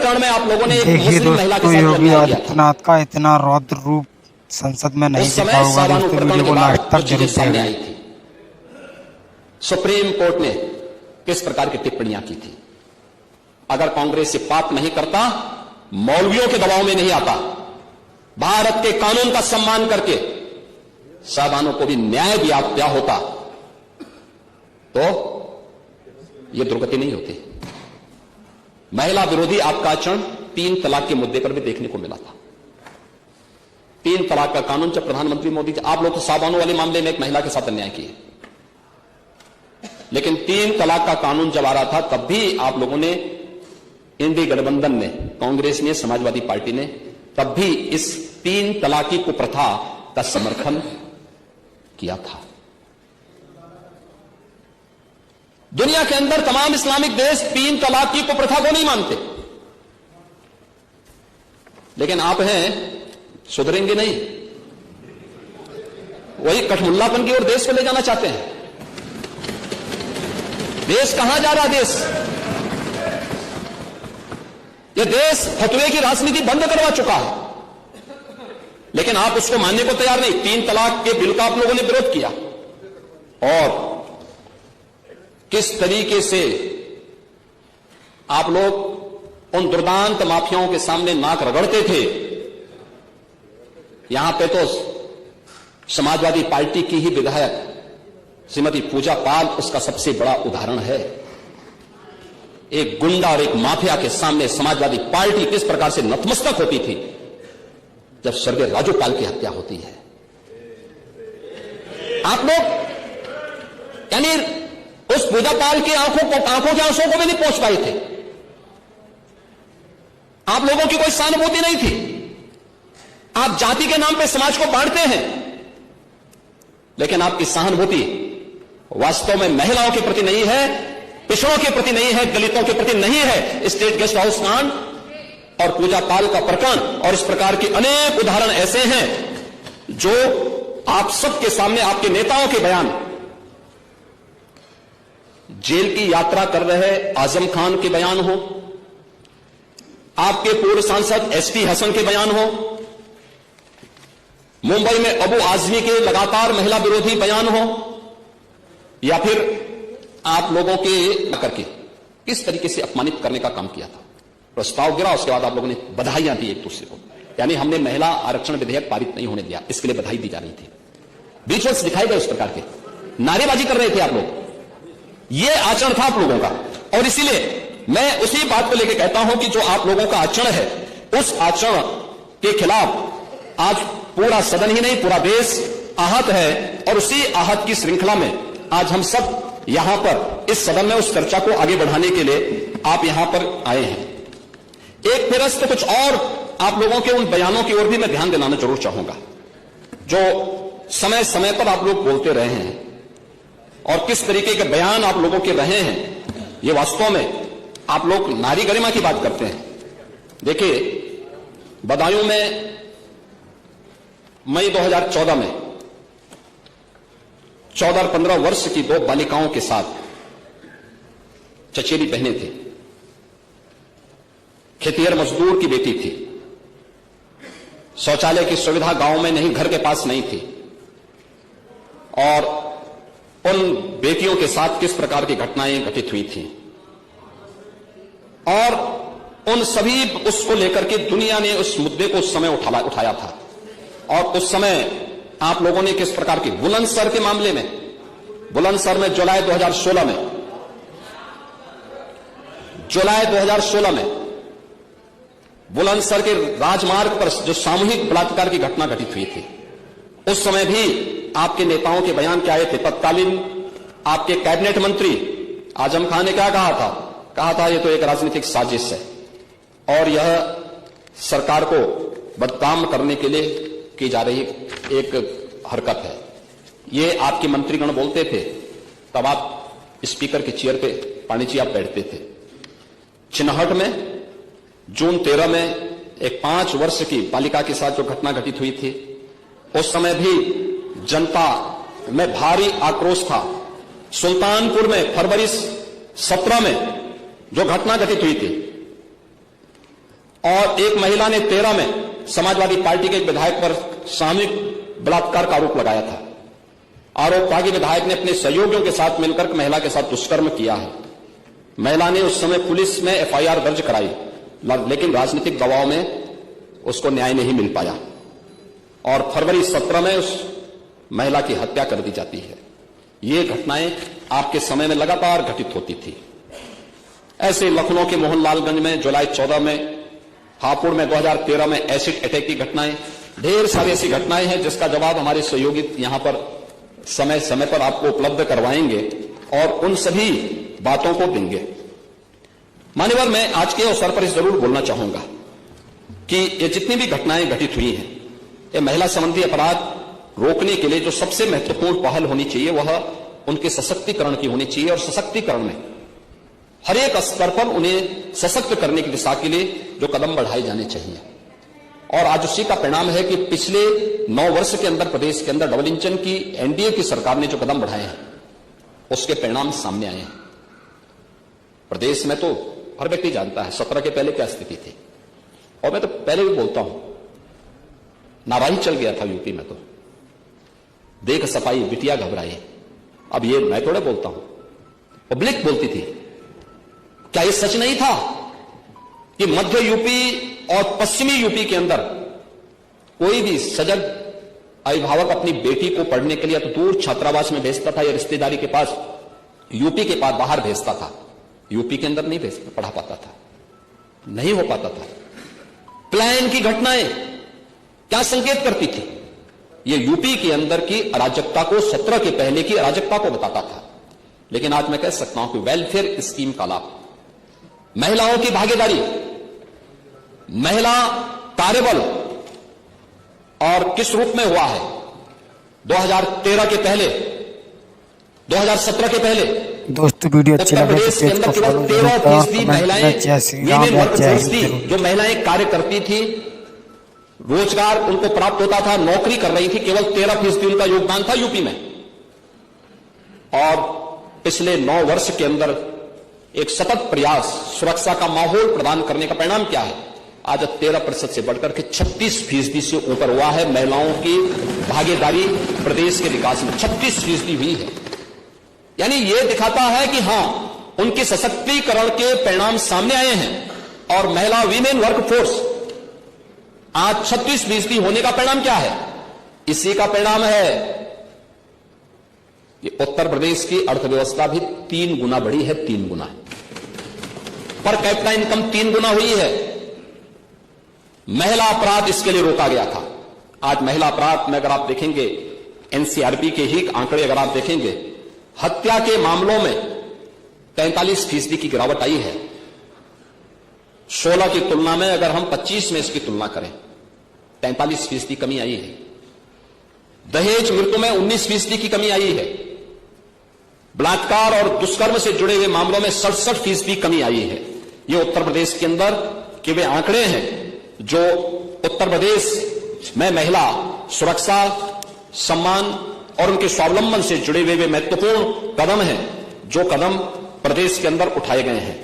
प्रकरण में आप लोगों ने एक देखिए मुस्लिम महिला के दोस्तों, साथ योगी अन्याय किया था। आदित्यनाथ का इतना रौद्र रूप संसद में नहीं उस दिखा समय होगा साबानो दोस्तों। प्रकरण वीडियो के को बाद लास्ट तक जो चीजें जरूर सामने देखें। आई थी, सुप्रीम कोर्ट ने किस प्रकार की टिप्पणियां की थी। अगर कांग्रेस ये पाप नहीं करता, मौलवियों के दबाव में नहीं आता, भारत के कानून का सम्मान करके साबानो को भी न्याय दिया होता, तो यह दुर्गति नहीं होती। महिला विरोधी आपका आचरण 3 तलाक के मुद्दे पर भी देखने को मिला था। 3 तलाक का कानून जब प्रधानमंत्री मोदी, आप लोग तो साबानो वाले मामले में एक महिला के साथ अन्याय किए, लेकिन 3 तलाक का कानून जब आ रहा था तब भी आप लोगों ने, इंडी गठबंधन ने, कांग्रेस ने, समाजवादी पार्टी ने तब भी इस 3 तलाकी कुप्रथा का समर्थन किया था। दुनिया के अंदर तमाम इस्लामिक देश 3 तलाक की कुप्रथा को नहीं मानते, लेकिन आप हैं, सुधरेंगे नहीं, वही कठमुल्लापन की ओर देश को ले जाना चाहते हैं। देश कहां जा रहा? यह देश फतवे की राजनीति बंद करवा चुका है, लेकिन आप उसको मानने को तैयार नहीं। 3 तलाक के बिल का आप लोगों ने विरोध किया, और किस तरीके से आप लोग उन दुर्दांत माफियाओं के सामने नाक रगड़ते थे। यहां पे तो समाजवादी पार्टी की ही विधायक श्रीमती पूजा पाल उसका सबसे बड़ा उदाहरण है। एक गुंडा और एक माफिया के सामने समाजवादी पार्टी किस प्रकार से नतमस्तक होती थी जब स्वर्गीय राजू पाल की हत्या होती है। आप लोग यानी उस पूजा पाल की आंखों के आंसुओं को भी नहीं पहुंच पाए थे। आप लोगों की कोई सहानुभूति नहीं थी। आप जाति के नाम पे समाज को बांटते हैं, लेकिन आपकी सहानुभूति वास्तव में महिलाओं के प्रति नहीं है, पिछड़ों के प्रति नहीं है, दलितों के प्रति नहीं है। स्टेट गेस्ट हाउस कांड और पूजा पाल का प्रकरण और इस प्रकार के अनेक उदाहरण ऐसे हैं जो आप सबके सामने, आपके नेताओं के बयान, जेल की यात्रा कर रहे आजम खान के बयान हो, आपके पूर्व सांसद एसटी हसन के बयान हो, मुंबई में अबू आजमी के लगातार महिला विरोधी बयान हो, या फिर आप लोगों के करके किस तरीके से अपमानित करने का काम किया था। प्रस्ताव गिरा, उसके बाद आप लोगों ने बधाइयां दी एक दूसरे को, यानी हमने महिला आरक्षण विधेयक पारित नहीं होने दिया, इसके लिए बधाई दी जा रही थी। विजुअल्स दिखाई गए उस प्रकार के, नारेबाजी कर रहे थे आप लोग। यह आचरण था आप लोगों का, और इसीलिए मैं उसी बात को लेकर कहता हूं कि जो आप लोगों का आचरण है, उस आचरण के खिलाफ आज पूरा सदन ही नहीं, पूरा देश आहत है। और उसी आहत की श्रृंखला में आज हम सब यहां पर इस सदन में उस चर्चा को आगे बढ़ाने के लिए आप यहां पर आए हैं। एक फिरस्त कुछ और आप लोगों के उन बयानों की ओर भी मैं ध्यान दिलाना जरूर चाहूंगा जो समय समय पर आप लोग बोलते रहे हैं, और किस तरीके के बयान आप लोगों के रहे हैं। ये वास्तव में आप लोग नारी गरिमा की बात करते हैं। देखिए, बदायूं में मई 2014 में 14 और 15 वर्ष की 2 बालिकाओं के साथ चचेरी बहनें थी। खेतिहर मजदूर की बेटी थी। शौचालय की सुविधा गांव में नहीं, घर के पास नहीं थी, और उन बेटियों के साथ किस प्रकार की घटनाएं घटित हुई थी, और उन सभी उसको लेकर के दुनिया ने उस मुद्दे को उस समय उठाया था। और उस समय आप लोगों ने किस प्रकार की बुलंदशहर के मामले में, बुलंदशहर में जुलाई 2016 में बुलंदशहर के राजमार्ग पर जो सामूहिक बलात्कार की घटना घटित हुई थी, उस समय भी आपके नेताओं के बयान क्या आए थे। तत्कालीन आपके कैबिनेट मंत्री आजम खान ने क्या कहा था ये तो एक राजनीतिक साजिश है, और यह सरकार को बदनाम करने के लिए की जा रही एक हरकत है। ये आपके मंत्रीगण बोलते थे, तब आप स्पीकर की चेयर पे पांडे जी आप बैठते थे। चिन्हट में जून 13 में एक 5 वर्ष की बालिका के साथ जो घटना घटित हुई थी, उस समय भी जनता में भारी आक्रोश था। सुल्तानपुर में फरवरी 17 में जो घटना घटित हुई थी, और एक महिला ने 13 में समाजवादी पार्टी के एक विधायक पर सामूहिक बलात्कार का आरोप लगाया था। आरोप था कि विधायक ने अपने सहयोगियों के साथ मिलकर महिला के साथ दुष्कर्म किया है। महिला ने उस समय पुलिस में एफआईआर दर्ज कराई, लेकिन राजनीतिक दबाव में उसको न्याय नहीं मिल पाया और फरवरी 17 में उस महिला की हत्या कर दी जाती है। ये घटनाएं आपके समय में लगातार घटित होती थी। ऐसे लखनऊ के मोहनलालगंज में जुलाई 14 में, हापुड़ में 2013 में एसिड अटैक की घटनाएं, ढेर सारी ऐसी घटनाएं हैं जिसका जवाब हमारे सहयोगी यहां पर समय समय पर आपको उपलब्ध करवाएंगे और उन सभी बातों को देंगे। मान्यवर, मैं आज के अवसर पर जरूर बोलना चाहूंगा कि ये जितनी भी घटनाएं घटित हुई हैं, ये महिला संबंधी अपराध रोकने के लिए जो सबसे महत्वपूर्ण पहल होनी चाहिए वह उनके सशक्तिकरण की होनी चाहिए और सशक्तिकरण में हर एक स्तर पर उन्हें सशक्त करने की दिशा के लिए जो कदम बढ़ाए जाने चाहिए। और आज उसी का परिणाम है कि पिछले 9 वर्ष के अंदर प्रदेश के अंदर डबल इंजन की एनडीए की सरकार ने जो कदम बढ़ाए हैं उसके परिणाम सामने आए हैं। प्रदेश में तो हर व्यक्ति जानता है 17 के पहले क्या स्थिति थी, और मैं तो पहले भी बोलता हूं, नाराही चल गया था यूपी में, तो देख सफाई बिटिया घबराई। अब ये मैं थोड़े बोलता हूं, पब्लिक बोलती थी। क्या ये सच नहीं था कि मध्य यूपी और पश्चिमी यूपी के अंदर कोई भी सजग अभिभावक अपनी बेटी को पढ़ने के लिए तो दूर छात्रावास में भेजता था या रिश्तेदारी के पास यूपी के पास बाहर भेजता था, यूपी के अंदर नहीं पढ़ा पाता था, नहीं हो पाता था। प्लान की घटनाएं क्या संकेत करती थी? ये यूपी के अंदर की अराजकता को, 17 के पहले की अराजकता को बताता था। लेकिन आज मैं कह सकता हूं कि वेलफेयर स्कीम का लाभ, महिलाओं की भागीदारी, महिला कार्यबल और किस रूप में हुआ है 2013 के पहले, 2017 के पहले दोस्तों वीडियो अच्छी लगे तो पेज को फॉलो जरूर करें, कमेंट जय श्री राम जय हिंद। जो महिलाएं कार्य करती थी, रोजगार उनको प्राप्त होता था, नौकरी कर रही थी, केवल 13% उनका योगदान था यूपी में। और पिछले 9 वर्ष के अंदर एक सतत प्रयास सुरक्षा का माहौल प्रदान करने का परिणाम क्या है? आज 13% से बढ़कर के 36% से ऊपर हुआ है महिलाओं की भागीदारी प्रदेश के विकास में, 36% हुई है। यानी यह दिखाता है कि हां, उनके सशक्तिकरण के परिणाम सामने आए हैं और महिला वीमेन वर्कफोर्स आज 36% होने का परिणाम क्या है? इसी का परिणाम है कि उत्तर प्रदेश की अर्थव्यवस्था भी 3 गुना बढ़ी है, 3 गुना पर कैपिटा इनकम 3 गुना हुई है। महिला अपराध इसके लिए रोका गया था। आज महिला अपराध में अगर आप देखेंगे, एनसीआरबी के ही आंकड़े अगर आप देखेंगे, हत्या के मामलों में 43% की गिरावट आई है। 16 की तुलना में अगर हम 25 में इसकी तुलना करें, 43% की कमी आई है। दहेज मृत्यु में 19% की कमी आई है। बलात्कार और दुष्कर्म से जुड़े हुए मामलों में 67% की कमी आई है। ये उत्तर प्रदेश के अंदर के वे आंकड़े हैं जो उत्तर प्रदेश में महिला सुरक्षा, सम्मान और उनके स्वावलंबन से जुड़े हुए महत्वपूर्ण कदम हैं, जो कदम प्रदेश के अंदर उठाए गए हैं।